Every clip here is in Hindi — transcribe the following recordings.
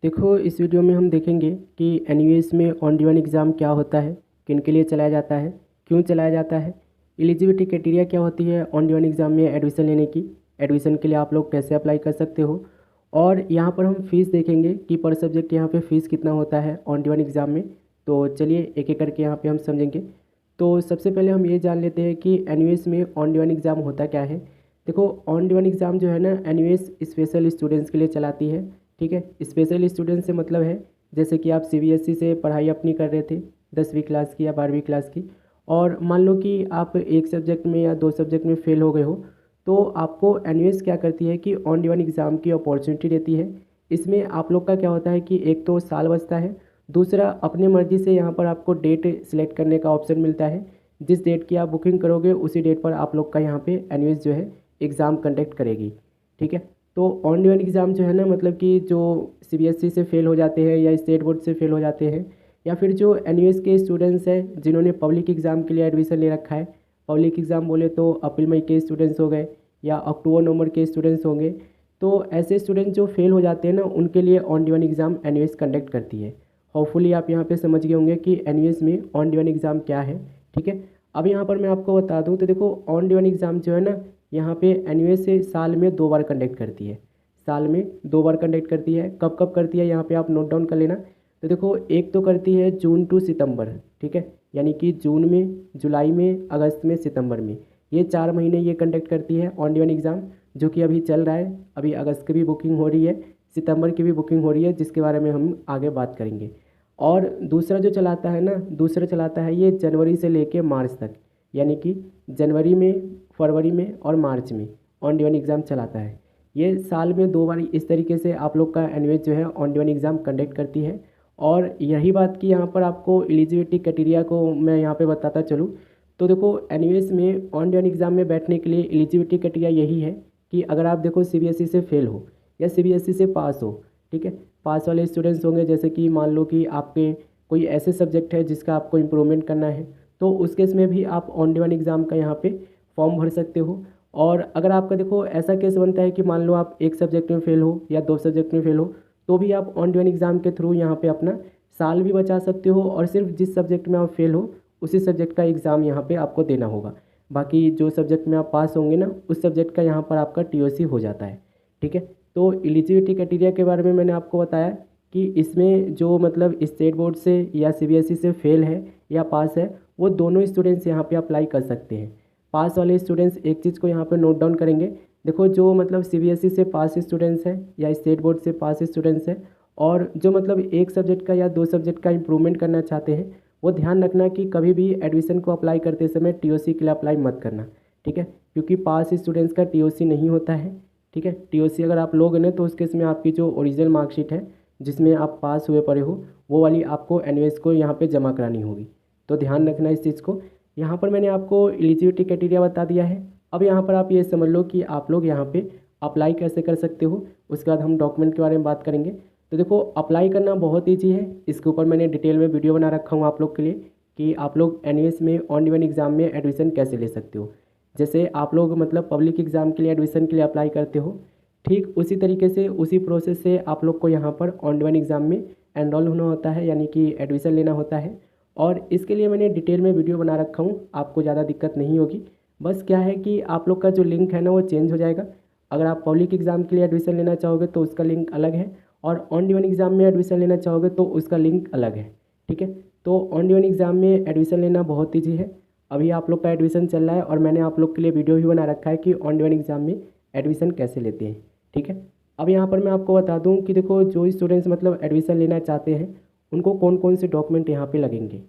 देखो, इस वीडियो में हम देखेंगे कि एनयूएस में ऑन डिमांड एग्ज़ाम क्या होता है, किन के लिए चलाया जाता है, क्यों चलाया जाता है, एलिजिबिलिटी क्राइटेरिया क्या होती है ऑन डिमांड एग्ज़ाम में एडमिशन लेने की, एडमिशन के लिए आप लोग कैसे अप्लाई कर सकते हो। और यहाँ पर हम फ़ीस देखेंगे कि पर सब्जेक्ट यहाँ पे फ़ीस कितना होता है ऑन डिमांड एग्ज़ाम में। तो चलिए एक एक करके यहाँ पे हम समझेंगे। तो सबसे पहले हम ये जान लेते हैं कि एनयूएस में ऑन डिमांड एग्ज़ाम होता क्या है। देखो, ऑन डिमांड एग्ज़ाम जो है ना, एनयूएस स्पेशल स्टूडेंट्स के लिए चलाती है। ठीक है, स्पेशल स्टूडेंट से मतलब है जैसे कि आप सीबीएसई से पढ़ाई अपनी कर रहे थे 10वीं क्लास की या 12वीं क्लास की, और मान लो कि आप एक सब्जेक्ट में या दो सब्जेक्ट में फ़ेल हो गए हो, तो आपको एनयूएस क्या करती है कि ऑन डिमांड एग्ज़ाम की अपॉर्चुनिटी देती है। इसमें आप लोग का क्या होता है कि एक तो साल बचता है, दूसरा अपने मर्ज़ी से यहाँ पर आपको डेट सिलेक्ट करने का ऑप्शन मिलता है। जिस डेट की आप बुकिंग करोगे उसी डेट पर आप लोग का यहाँ पे एनयूएस जो है एग्ज़ाम कंडक्ट करेगी। ठीक है, तो ऑन डिमांड एग्ज़ाम जो है ना, मतलब कि जो सीबीएसई से फ़ेल हो जाते हैं या स्टेट बोर्ड से फ़ेल हो जाते हैं, या फिर जो एनयूएस के स्टूडेंट्स हैं जिन्होंने पब्लिक एग्ज़ाम के लिए एडमिशन ले रखा है। पब्लिक एग्ज़ाम बोले तो अप्रैल मई के स्टूडेंट्स हो गए या अक्टूबर नवंबर के स्टूडेंट्स होंगे। तो ऐसे स्टूडेंट जो फेल हो जाते हैं ना, उनके लिए on demand exam NUS conduct करती है। होपफुली आप यहाँ पे समझ गए होंगे कि एनयूएस में ऑन डिमांड एग्ज़ाम क्या है। ठीक है, अब यहाँ पर मैं आपको बता दूँ तो देखो, ऑन डिमांड एग्ज़ाम जो है ना, यहाँ पे एनयूएस से साल में 2 बार कंडक्ट करती है। साल में 2 बार कंडक्ट करती है। कब कब करती है यहाँ पे आप नोट डाउन कर लेना। तो देखो, एक तो करती है जून टू सितंबर। ठीक है, यानी कि जून में, जुलाई में, अगस्त में, सितंबर में, ये 4 महीने ये कंडक्ट करती है ऑन डिमांड एग्ज़ाम, जो कि अभी चल रहा है। अभी अगस्त की भी बुकिंग हो रही है, सितंबर की भी बुकिंग हो रही है, जिसके बारे में हम आगे बात करेंगे। और दूसरा जो चलाता है ना, दूसरा चलाता है ये जनवरी से लेके मार्च तक, यानी कि जनवरी में, फरवरी में और मार्च में ऑन डिमांड एग्ज़ाम चलाता है। ये साल में 2 बार इस तरीके से आप लोग का एनयूएस जो है ऑन डिमांड एग्ज़ाम कंडक्ट करती है। और यही बात कि यहाँ पर आपको एलिजिबिलिटी क्राइटेरिया को मैं यहाँ पे बताता चलूँ, तो देखो, एनयूएस में ऑन डिमांड एग्ज़ाम में बैठने के लिए एलिजिबिलिटी क्राइटेरिया यही है कि अगर आप देखो सीबीएसई से फेल हो या सीबीएसई से पास हो। ठीक है, पास वाले स्टूडेंट्स होंगे, जैसे कि मान लो कि आपके कोई ऐसे सब्जेक्ट है जिसका आपको इम्प्रूवमेंट करना है, तो उस केस में भी आप ऑन डिमांड एग्ज़ाम का यहाँ पे फॉर्म भर सकते हो। और अगर आपका देखो ऐसा केस बनता है कि मान लो आप एक सब्जेक्ट में फ़ेल हो या दो सब्जेक्ट में फ़ेल हो, तो भी आप ऑन डिमांड एग्ज़ाम के थ्रू यहाँ पे अपना साल भी बचा सकते हो, और सिर्फ जिस सब्जेक्ट में आप फेल हो उसी सब्जेक्ट का एग्ज़ाम यहाँ पे आपको देना होगा। बाकी जो सब्जेक्ट में आप पास होंगे ना, उस सब्जेक्ट का यहाँ पर आपका टीओसी हो जाता है। ठीक है, तो एलिजिबिलिटी क्राइटेरिया के बारे में मैंने आपको बताया कि इसमें जो मतलब स्टेट बोर्ड से या सीबीएसई से फेल है या पास है, वो दोनों स्टूडेंट्स यहाँ पे अप्लाई कर सकते हैं। पास वाले स्टूडेंट्स एक चीज़ को यहाँ पे नोट डाउन करेंगे। देखो, जो मतलब सीबीएसई से पास स्टूडेंट्स हैं या स्टेट बोर्ड से पास स्टूडेंट्स हैं, और जो मतलब एक सब्जेक्ट का या दो सब्जेक्ट का इम्प्रूवमेंट करना चाहते हैं, वो ध्यान रखना कि कभी भी एडमिशन को अप्लाई करते समय टीओसी के लिए अप्लाई मत करना। ठीक है, क्योंकि पास स्टूडेंट्स का टीओसी नहीं होता है। ठीक है, टीओसी अगर आप लोगे ना, तो उस केस में आपकी जो ओरिजिनल मार्कशीट है जिसमें आप पास हुए पढ़े हो, वो वाली आपको एनयूएस को यहाँ पे जमा करानी होगी। तो ध्यान रखना इस चीज़ को। यहाँ पर मैंने आपको एलिजिबिलिटी क्राइटेरिया बता दिया है। अब यहाँ पर आप ये समझ लो कि आप लोग यहाँ पे अप्लाई कैसे कर सकते हो। उसके बाद हम डॉक्यूमेंट के बारे में बात करेंगे। तो देखो, अप्लाई करना बहुत ईजी है। इसके ऊपर मैंने डिटेल में वीडियो बना रखा हूँ आप लोग के लिए कि आप लोग एनयूएस में ऑन डिमांड एग्ज़ाम में एडमिशन कैसे ले सकते हो। जैसे आप लोग मतलब पब्लिक एग्ज़ाम के लिए एडमिशन के लिए अप्लाई करते हो, ठीक उसी तरीके से, उसी प्रोसेस से आप लोग को यहाँ पर ऑन डिमांड एग्ज़ाम में एनरोल होना होता है, यानी कि एडमिशन लेना होता है। और इसके लिए मैंने डिटेल में वीडियो बना रखा हूँ, आपको ज़्यादा दिक्कत नहीं होगी। बस क्या है कि आप लोग का जो लिंक है ना, वो चेंज हो जाएगा। अगर आप पब्लिक एग्ज़ाम के लिए एडमिशन लेना चाहोगे तो उसका लिंक अलग है, और ऑन डिमांड एग्ज़ाम में एडमिशन लेना चाहोगे तो उसका लिंक अलग है। ठीक है, तो ऑन डिमांड एग्ज़ाम में एडमिशन लेना बहुत ईजी है। अभी आप लोग का एडमिशन चल रहा है और मैंने आप लोग के लिए वीडियो भी बना रखा है कि ऑन डिमांड एग्ज़ाम में एडमिशन कैसे लेते हैं। ठीक है, अब यहाँ पर मैं आपको बता दूँ कि देखो, जो स्टूडेंट्स मतलब एडमिशन लेना चाहते हैं, उनको कौन कौन से डॉक्यूमेंट यहाँ पे लगेंगे।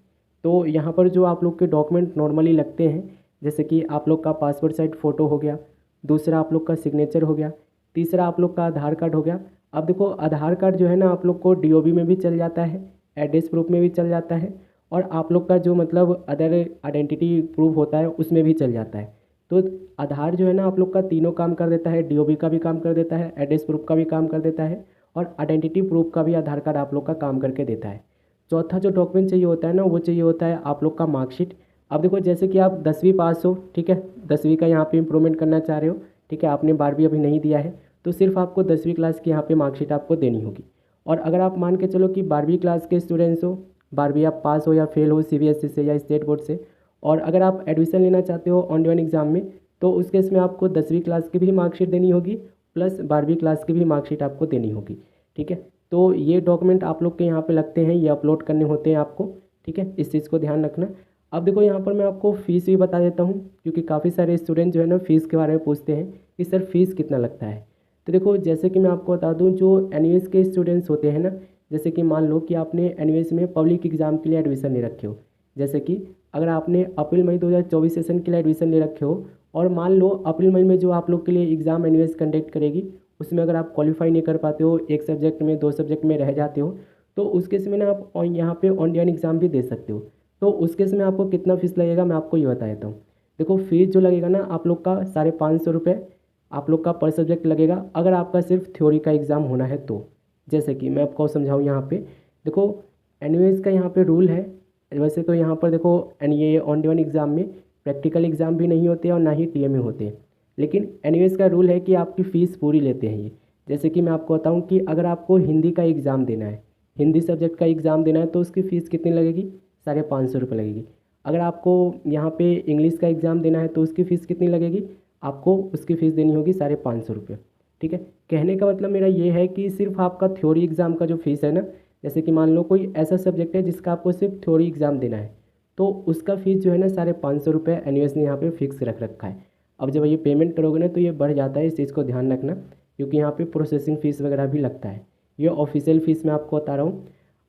तो यहाँ पर जो आप लोग के डॉक्यूमेंट नॉर्मली लगते हैं, जैसे कि आप लोग का पासपोर्ट साइज फ़ोटो हो गया, दूसरा आप लोग का सिग्नेचर हो गया, तीसरा आप लोग का आधार कार्ड हो गया। अब देखो, आधार कार्ड जो है ना, आप लोग को डीओबी में भी चल जाता है, एड्रेस प्रूफ में भी चल जाता है, और आप लोग का जो मतलब अदर आइडेंटिटी प्रूफ होता है उसमें भी चल जाता है। तो आधार जो है ना, आप लोग का तीनों काम कर देता है, डीओबी का भी काम कर देता है, एड्रेस प्रूफ का भी काम कर देता है, और आइडेंटिटी प्रूफ का भी आधार कार्ड आप लोग का काम करके देता है। चौथा जो डॉक्यूमेंट चाहिए होता है ना, वो चाहिए होता है आप लोग का मार्कशीट। अब देखो, जैसे कि आप 10वीं पास हो, ठीक है, 10वीं का यहाँ पे इम्प्रूवमेंट करना चाह रहे हो, ठीक है, आपने 12वीं अभी नहीं दिया है, तो सिर्फ आपको 10वीं क्लास की यहाँ पे मार्कशीट आपको देनी होगी। और अगर आप मान के चलो कि 12वीं क्लास के स्टूडेंट्स हो, 12वीं आप पास हो या फेल हो सीबीएसई से या स्टेट बोर्ड से, और अगर आप एडमिशन लेना चाहते हो ऑन डिमांड एग्ज़ाम में, तो उस केस में आपको 10वीं क्लास की भी मार्कशीट देनी होगी प्लस 12वीं क्लास की भी मार्कशीट आपको देनी होगी। ठीक है, तो ये डॉक्यूमेंट आप लोग के यहाँ पे लगते हैं, ये अपलोड करने होते हैं आपको। ठीक है, इस चीज़ को ध्यान रखना। अब देखो यहाँ पर मैं आपको फ़ीस भी बता देता हूँ, क्योंकि काफ़ी सारे स्टूडेंट जो है ना फ़ीस के बारे में पूछते हैं कि सर फीस कितना लगता है। तो देखो जैसे कि मैं आपको बता दूँ, जो एनयूएस के स्टूडेंट्स होते हैं ना, जैसे कि मान लो कि आपने एनयूएस में पब्लिक एग्ज़ाम के लिए एडमिशन ले रखे हो, जैसे कि अगर आपने अप्रैल मई 2024 सेशन के लिए एडमिशन ले रखे हो, और मान लो अप्रैल मई में जो आप लोग के लिए एग्ज़ाम एनयूएस कंडक्ट करेगी, उसमें अगर आप क्वालिफाई नहीं कर पाते हो, एक सब्जेक्ट में 2 सब्जेक्ट में रह जाते हो, तो उस केस में ना आप यहाँ पे ऑन डिमांड एग्ज़ाम भी दे सकते हो। तो उस केस में आपको कितना फ़ीस लगेगा मैं आपको ये बता देता हूँ। देखो फ़ीस जो लगेगा ना आप लोग का 550 रुपये आप लोग का पर सब्जेक्ट लगेगा, अगर आपका सिर्फ थ्योरी का एग्ज़ाम होना है तो। जैसे कि मैं आपको समझाऊँ यहाँ पे, देखो एनयूएस का यहाँ पे रूल है। वैसे तो यहाँ पर देखो ये ऑन डिमांड एग्ज़ाम में प्रैक्टिकल एग्ज़ाम भी नहीं होते और ना ही टीएमए होते हैं, लेकिन एनयूएस का रूल है कि आपकी फ़ीस पूरी लेते हैं ये। जैसे कि मैं आपको बताऊँ कि अगर आपको हिंदी का एग्ज़ाम देना है, हिंदी सब्जेक्ट का एग्ज़ाम देना है, तो उसकी फ़ीस कितनी लगेगी? 550 रुपये लगेगी। अगर आपको यहाँ पे इंग्लिश का एग्ज़ाम देना है तो उसकी फ़ीस कितनी लगेगी? आपको उसकी फ़ीस देनी होगी 550 रुपये। ठीक है, कहने का मतलब मेरा ये है कि सिर्फ आपका थ्योरी एग्ज़ाम का जो फ़ीस है ना, जैसे कि मान लो कोई ऐसा सब्जेक्ट है जिसका आपको सिर्फ थ्योरी एग्ज़ाम देना है, तो उसका फ़ीस जो है ना 550 रुपये एनयूएस ने यहाँ पे फिक्स रख रखा है। अब जब ये पेमेंट करोगे ना तो ये बढ़ जाता है, इस चीज़ को ध्यान रखना, क्योंकि यहाँ पे प्रोसेसिंग फ़ीस वगैरह भी लगता है। ये ऑफिशियल फ़ीस मैं आपको बता रहा हूँ।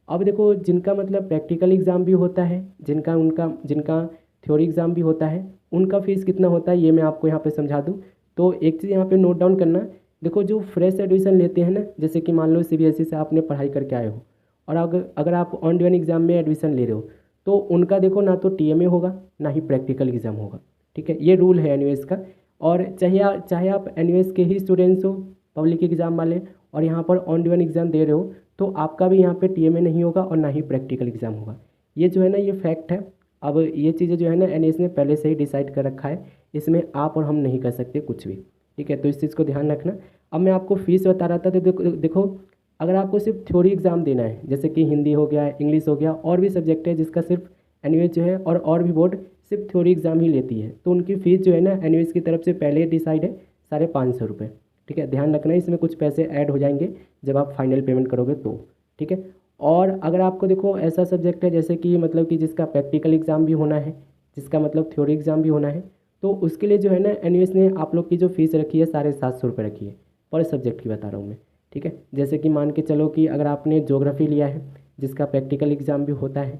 अब देखो जिनका मतलब प्रैक्टिकल एग्ज़ाम भी होता है, जिनका थ्योरी एग्ज़ाम भी होता है, उनका फ़ीस कितना होता है ये मैं आपको यहाँ पे समझा दूँ। तो एक चीज़ यहाँ पे नोट डाउन करना, देखो जो फ्रेश एडमिशन लेते हैं ना, जैसे कि मान लो सीबीएसई से आपने पढ़ाई करके आए हो, और अगर आप ऑन डिमांड एग्ज़ाम में एडमिशन ले रहे हो, तो उनका देखो ना तो टीएमए होगा ना ही प्रैक्टिकल एग्ज़ाम होगा। ठीक है, ये रूल है एनयूएस का। और चाहे आप एनयूएस के ही स्टूडेंट्स हो, पब्लिक एग्ज़ाम वाले, और यहाँ पर ऑन डिमांड एग्ज़ाम दे रहे हो, तो आपका भी यहाँ पे टीएमए नहीं होगा और ना ही प्रैक्टिकल एग्ज़ाम होगा। ये जो है ना ये फैक्ट है। अब ये चीज़ें जो है ना एनएस ने पहले से ही डिसाइड कर रखा है, इसमें आप और हम नहीं कर सकते कुछ भी। ठीक है, तो इस चीज़ को ध्यान रखना। अब मैं आपको फ़ीस बता रहा था, तो देखो अगर आपको सिर्फ थ्योरी एग्ज़ाम देना है, जैसे कि हिंदी हो गया, इंग्लिश हो गया, और भी सब्जेक्ट है जिसका सिर्फ एनयूएस जो है और भी बोर्ड सिर्फ थ्योरी एग्ज़ाम ही लेती है, तो उनकी फ़ीस जो है ना एनयूएस की तरफ से पहले डिसाइड है 550 रुपये। ठीक है, ध्यान रखना, इसमें कुछ पैसे ऐड हो जाएंगे जब आप फाइनल पेमेंट करोगे तो। ठीक है, और अगर आपको देखो ऐसा सब्जेक्ट है जैसे कि मतलब कि जिसका प्रैक्टिकल एग्ज़ाम भी होना है, जिसका मतलब थ्योरी एग्ज़ाम भी होना है, तो उसके लिए जो है ना एनयूएस ने आप लोग की जो फ़ीस रखी है 750 रुपये रखी है, पर सब्जेक्ट की बता रहा हूँ मैं। ठीक है, जैसे कि मान के चलो कि अगर आपने ज्योग्राफी लिया है जिसका प्रैक्टिकल एग्ज़ाम भी होता है,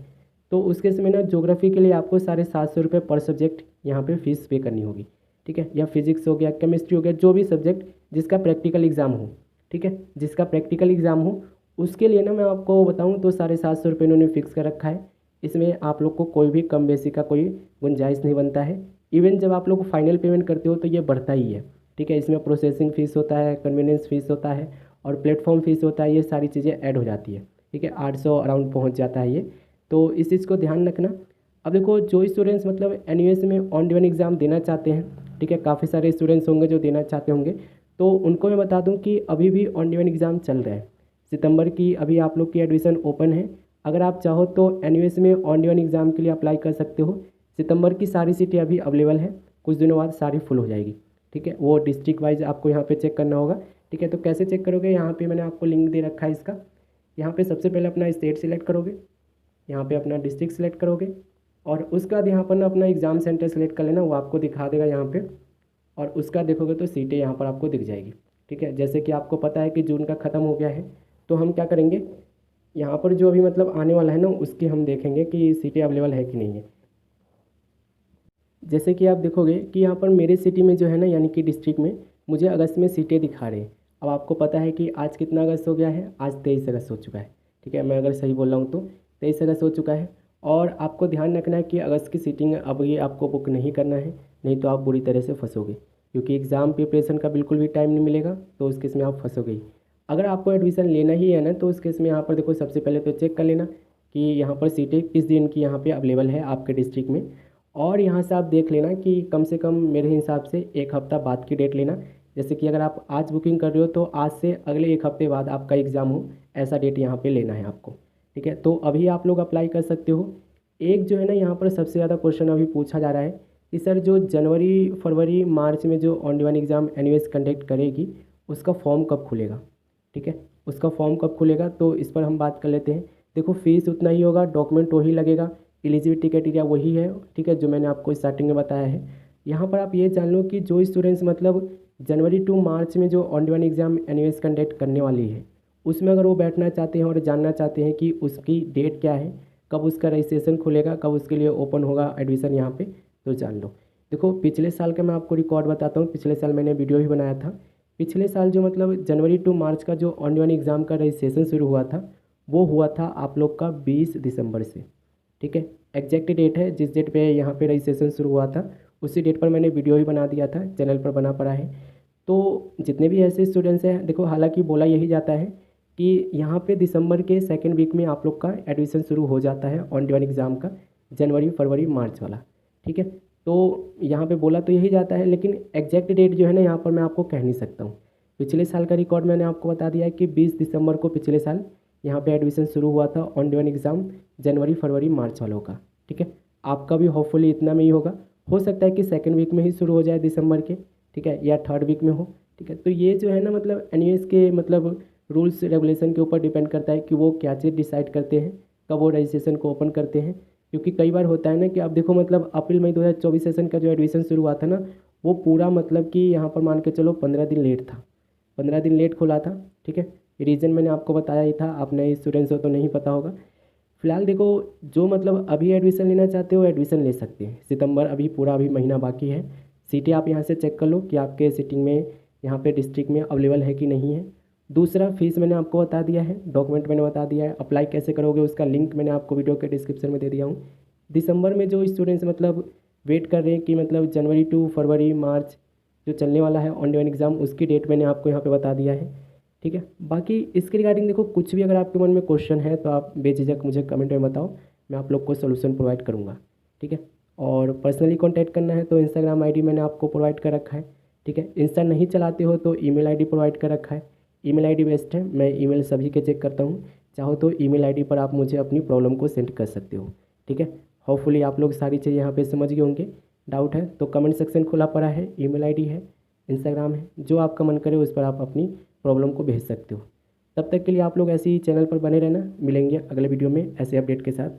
तो उसके समय ना ज्योग्राफी के लिए आपको 750 रुपये पर सब्जेक्ट यहाँ पे फ़ीस पे करनी होगी। ठीक है, या फिजिक्स हो गया, केमिस्ट्री हो गया, जो भी सब्जेक्ट जिसका प्रैक्टिकल एग्ज़ाम हो। ठीक है, जिसका प्रैक्टिकल एग्ज़ाम हो उसके लिए ना मैं आपको बताऊँ तो 750 रुपये इन्होंने फिक्स कर रखा है। इसमें आप लोग को कोई भी कम बेसी का कोई गुंजाइश नहीं बनता है। इवन जब आप लोग फाइनल पेमेंट करते हो तो ये बढ़ता ही है। ठीक है, इसमें प्रोसेसिंग फ़ीस होता है, कन्वीनियंस फ़ीस होता है, और प्लेटफॉर्म फ़ीस होता है, ये सारी चीज़ें ऐड हो जाती है। ठीक है, 800 अराउंड पहुँच जाता है ये, तो इस चीज़ को ध्यान रखना। अब देखो जो स्टूडेंट्स मतलब एनयूएस में ऑन डिमांड एग्ज़ाम देना चाहते हैं, ठीक है, काफ़ी सारे स्टूडेंट्स होंगे जो देना चाहते होंगे, तो उनको मैं बता दूं कि अभी भी ऑन डिमांड एग्ज़ाम चल रहा है। सितंबर की अभी आप लोग की एडमिशन ओपन है। अगर आप चाहो तो एनयूएस में ऑन डिमांड एग्ज़ाम के लिए अप्लाई कर सकते हो। सितंबर की सारी सीटें अभी अवेलेबल है, कुछ दिनों बाद सारी फुल हो जाएगी। ठीक है, वो डिस्ट्रिक्ट वाइज आपको यहाँ पे चेक करना होगा। ठीक है, तो कैसे चेक करोगे, यहाँ पे मैंने आपको लिंक दे रखा है इसका। यहाँ पे सबसे पहले अपना स्टेट सिलेक्ट करोगे, यहाँ पे अपना डिस्ट्रिक्ट सेलेक्ट करोगे, और उसके बाद यहाँ पर ना अपना एग्ज़ाम सेंटर सेलेक्ट कर लेना, वो आपको दिखा देगा यहाँ पे, और उसका देखोगे तो सीटें यहाँ पर आपको दिख जाएगी। ठीक है, जैसे कि आपको पता है कि जून का ख़त्म हो गया है, तो हम क्या करेंगे, यहाँ पर जो अभी मतलब आने वाला है ना उसकी हम देखेंगे कि सीटें अवेलेबल है कि नहीं है। जैसे कि आप देखोगे कि यहाँ पर मेरे सिटी में जो है ना, यानी कि डिस्ट्रिक्ट में मुझे अगस्त में सीटें दिखा रहे हैं। अब आपको पता है कि आज कितना अगस्त हो गया है, आज 23 अगस्त हो चुका है। ठीक है, मैं अगर सही बोल रहा हूँ तो 23 अगस्त हो चुका है। और आपको ध्यान रखना है कि अगस्त की सीटिंग अब ये आपको बुक नहीं करना है, नहीं तो आप बुरी तरह से फंसोगे, क्योंकि एग्ज़ाम प्रिपरेशन का बिल्कुल भी टाइम नहीं मिलेगा, तो उस केस में आप फंसोगे ही। अगर आपको एडमिशन लेना ही है ना, तो उस केस में यहाँ पर देखो सबसे पहले तो चेक कर लेना कि यहाँ पर सीटें किस दिन की यहाँ पे अवेलेबल है आपके डिस्ट्रिक्ट में। और यहाँ से आप देख लेना कि कम से कम मेरे हिसाब से एक हफ़्ता बाद की डेट लेना। जैसे कि अगर आप आज बुकिंग कर रहे हो तो आज से अगले एक हफ़्ते बाद आपका एग्ज़ाम हो, ऐसा डेट यहाँ पे लेना है आपको, ठीक है। तो अभी आप लोग अप्लाई कर सकते हो। एक जो है ना यहाँ पर सबसे ज़्यादा क्वेश्चन अभी पूछा जा रहा है कि सर जो जनवरी फरवरी मार्च में जो on demand exam NUS conduct करेगी उसका फॉर्म कब खुलेगा, ठीक है, उसका फॉर्म कब खुलेगा, तो इस पर हम बात कर लेते हैं। देखो फीस उतना ही होगा, डॉक्यूमेंट वही लगेगा, एलिजिबिलिटी क्राइटेरिया वही है, ठीक है, जो मैंने आपको स्टार्टिंग में बताया है। यहाँ पर आप ये जान लो कि जो स्टूडेंट्स मतलब जनवरी टू मार्च में जो on demand exam NUS conduct करने वाली है उसमें अगर वो बैठना चाहते हैं और जानना चाहते हैं कि उसकी डेट क्या है, कब उसका रजिस्ट्रेशन खुलेगा, कब उसके लिए ओपन होगा एडमिशन यहाँ पे, तो जान लो। देखो पिछले साल का मैं आपको रिकॉर्ड बताता हूँ, पिछले साल मैंने वीडियो भी बनाया था। पिछले साल जो मतलब जनवरी टू मार्च का जो ऑन डिमांड एग्ज़ाम का रजिस्ट्रेशन शुरू हुआ था वो हुआ था आप लोग का 20 दिसंबर से, ठीक है। एग्जैक्ट डेट है जिस डेट पे यहाँ पे रजिस्ट्रेशन शुरू हुआ था उसी डेट पर मैंने वीडियो भी बना दिया था, चैनल पर बना पड़ा है। तो जितने भी ऐसे स्टूडेंट्स हैं, देखो हालांकि बोला यही जाता है कि यहाँ पे दिसंबर के सेकेंड वीक में आप लोग का एडमिशन शुरू हो जाता है ऑन डिमांड एग्ज़ाम का, जनवरी फरवरी मार्च वाला, ठीक है। तो यहाँ पे बोला तो यही जाता है, लेकिन एग्जैक्ट डेट जो है ना यहाँ पर मैं आपको कह नहीं सकता हूँ। पिछले साल का रिकॉर्ड मैंने आपको बता दिया है कि 20 दिसंबर को पिछले साल यहाँ पे एडमिशन शुरू हुआ था ऑन डिमांड एग्ज़ाम जनवरी फरवरी मार्च वालों का, ठीक है। आपका भी होपफुली इतना में ही होगा, हो सकता है कि सेकेंड वीक में ही शुरू हो जाए दिसंबर के, ठीक है, या थर्ड वीक में हो, ठीक है। तो ये जो है ना मतलब एनयूएस के मतलब रूल्स रेगुलेशन के ऊपर डिपेंड करता है कि वो क्या चीज़ डिसाइड करते हैं, कब वो रजिस्ट्रेशन को ओपन करते हैं। क्योंकि कई बार होता है ना कि आप देखो मतलब अप्रैल मई 2024 सेशन का जो एडमिशन शुरू हुआ था ना वो पूरा मतलब कि यहाँ पर मान के चलो 15 दिन लेट था, 15 दिन लेट खुला था, ठीक है। रीज़न मैंने आपको बताया ही था, आप नए स्टूडेंट्स हो तो नहीं पता होगा। फिलहाल देखो जो मतलब अभी एडमिशन लेना चाहते हो एडमिशन ले सकते हैं, सितंबर अभी पूरा अभी महीना बाकी है। सीटें आप यहाँ से चेक कर लो कि आपके सिटिंग में यहाँ पे डिस्ट्रिक्ट में अवेलेबल है कि नहीं है। दूसरा फीस मैंने आपको बता दिया है, डॉक्यूमेंट मैंने बता दिया है, अप्लाई कैसे करोगे उसका लिंक मैंने आपको वीडियो के डिस्क्रिप्शन में दे दिया हूँ। दिसंबर में जो स्टूडेंट्स मतलब वेट कर रहे हैं कि मतलब जनवरी टू फरवरी मार्च जो चलने वाला है ऑन डिमांड एग्ज़ाम उसकी डेट मैंने आपको यहाँ पे बता दिया है, ठीक है। बाकी इसके रिगार्डिंग देखो कुछ भी अगर आपके मन में क्वेश्चन है तो आप बेझिझक मुझे कमेंट में बताओ, मैं आप लोग को सोल्यूशन प्रोवाइड करूँगा, ठीक है। और पर्सनली कांटेक्ट करना है तो इंस्टाग्राम आईडी मैंने आपको प्रोवाइड कर रखा है, ठीक है। इंस्टा नहीं चलाते हो तो ईमेल आईडी प्रोवाइड कर रखा है, ईमेल आईडी बेस्ट है, मैं ईमेल सभी के चेक करता हूँ। चाहो तो ईमेल आईडी पर आप मुझे अपनी प्रॉब्लम को सेंड कर सकते हो, ठीक है। होपफुली आप लोग सारी चीज़ें यहाँ पे समझ गए होंगे। डाउट है तो कमेंट सेक्शन खुला पड़ा है, ईमेल आईडी है, इंस्टाग्राम है, जो आपका मन करे उस पर आप अपनी प्रॉब्लम को भेज सकते हो। तब तक के लिए आप लोग ऐसे ही चैनल पर बने रहना, मिलेंगे अगले वीडियो में ऐसे अपडेट के साथ।